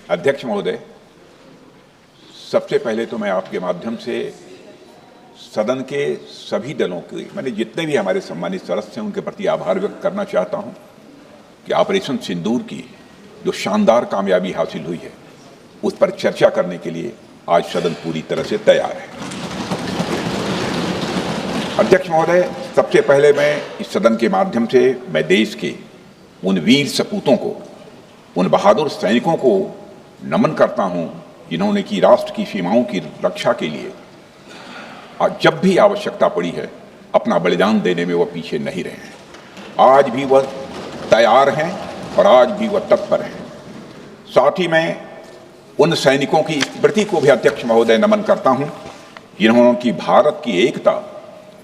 अध्यक्ष महोदय, सबसे पहले तो मैं आपके माध्यम से सदन के सभी दलों के मैंने जितने भी हमारे सम्मानित सदस्य हैं उनके प्रति आभार व्यक्त करना चाहता हूं कि ऑपरेशन सिंदूर की जो शानदार कामयाबी हासिल हुई है उस पर चर्चा करने के लिए आज सदन पूरी तरह से तैयार है। अध्यक्ष महोदय, सबसे पहले मैं इस सदन के माध्यम से मैं देश के उन वीर सपूतों को, उन बहादुर सैनिकों को नमन करता हूं जिन्होंने की राष्ट्र की सीमाओं की रक्षा के लिए जब भी आवश्यकता पड़ी है अपना बलिदान देने में वह पीछे नहीं रहे हैं। आज भी वह तैयार हैं और आज भी वह तत्पर हैं। साथ ही मैं उन सैनिकों की स्मृति को भी अध्यक्ष महोदय नमन करता हूं जिन्होंने की भारत की एकता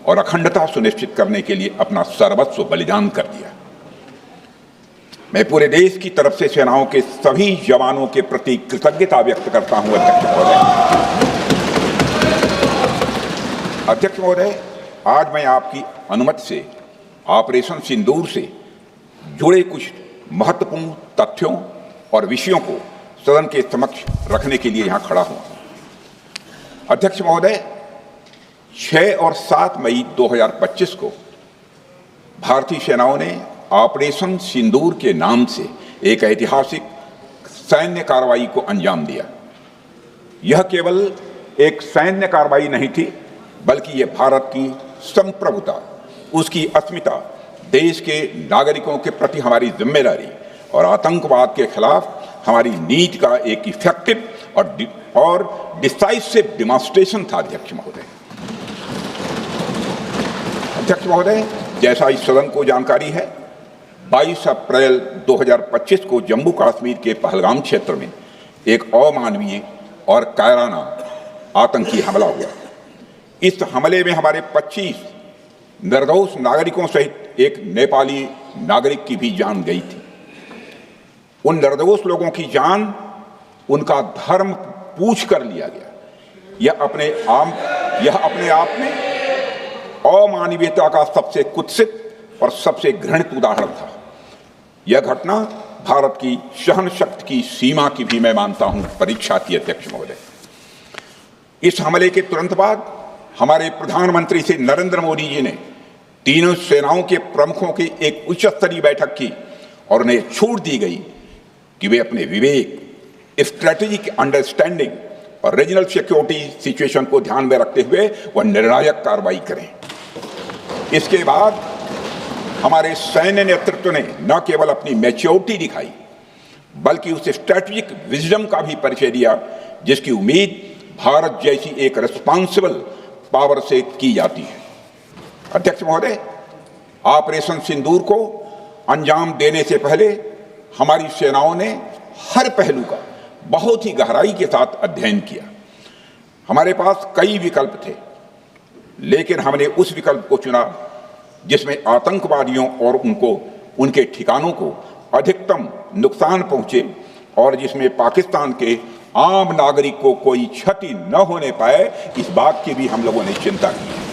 और अखंडता सुनिश्चित करने के लिए अपना सर्वस्व बलिदान कर दिया। मैं पूरे देश की तरफ से सेनाओं के सभी जवानों के प्रति कृतज्ञता व्यक्त करता हूं। अध्यक्ष महोदय, आज मैं आपकी अनुमति से ऑपरेशन सिंदूर से जुड़े कुछ महत्वपूर्ण तथ्यों और विषयों को सदन के समक्ष रखने के लिए यहां खड़ा हूं। अध्यक्ष महोदय, 6 और 7 मई 2025 को भारतीय सेनाओं ने ऑपरेशन सिंदूर के नाम से एक ऐतिहासिक सैन्य कार्रवाई को अंजाम दिया। यह केवल एक सैन्य कार्रवाई नहीं थी, बल्कि यह भारत की संप्रभुता, उसकी अस्मिता, देश के नागरिकों के प्रति हमारी जिम्मेदारी और आतंकवाद के खिलाफ हमारी नीति का एक इफेक्टिव और डिसाइसिव डिमॉन्स्ट्रेशन था। अध्यक्ष महोदय, जैसा इस सदन को जानकारी है, 22 अप्रैल 2025 को जम्मू कश्मीर के पहलगाम क्षेत्र में एक अमानवीय और कायराना आतंकी हमला हुआ। इस हमले में हमारे 25 निर्दोष नागरिकों सहित एक नेपाली नागरिक की भी जान गई थी। उन निर्दोष लोगों की जान उनका धर्म पूछ कर लिया गया। यह अपने आप में अमानवीयता का सबसे कुत्सित और सबसे घृणित उदाहरण था। यह घटना भारत की सहन शक्ति की सीमा की भी मैं मानता हूं परीक्षा थी। अध्यक्ष महोदय, इस हमले के तुरंत बाद हमारे प्रधानमंत्री श्री नरेंद्र मोदी जी ने तीनों सेनाओं के प्रमुखों की एक उच्च स्तरीय बैठक की और उन्हें छूट दी गई कि वे अपने विवेक, स्ट्रेटेजिक अंडरस्टैंडिंग और रीजनल सिक्योरिटी सिचुएशन को ध्यान में रखते हुए वह निर्णायक कार्रवाई करें। इसके बाद हमारे सैन्य नेतृत्व ने न केवल अपनी मैच्योरिटी दिखाई, बल्कि उस स्ट्रेटेजिक विजडम का भी परिचय दिया जिसकी उम्मीद भारत जैसी एक रिस्पॉन्सिबल पावर से की जाती है। अध्यक्ष महोदय, ऑपरेशन सिंदूर को अंजाम देने से पहले हमारी सेनाओं ने हर पहलू का बहुत ही गहराई के साथ अध्ययन किया। हमारे पास कई विकल्प थे, लेकिन हमने उस विकल्प को चुना जिसमें आतंकवादियों और उनके ठिकानों को अधिकतम नुकसान पहुंचे और जिसमें पाकिस्तान के आम नागरिक को कोई क्षति न होने पाए, इस बात की भी हम लोगों ने चिंता की।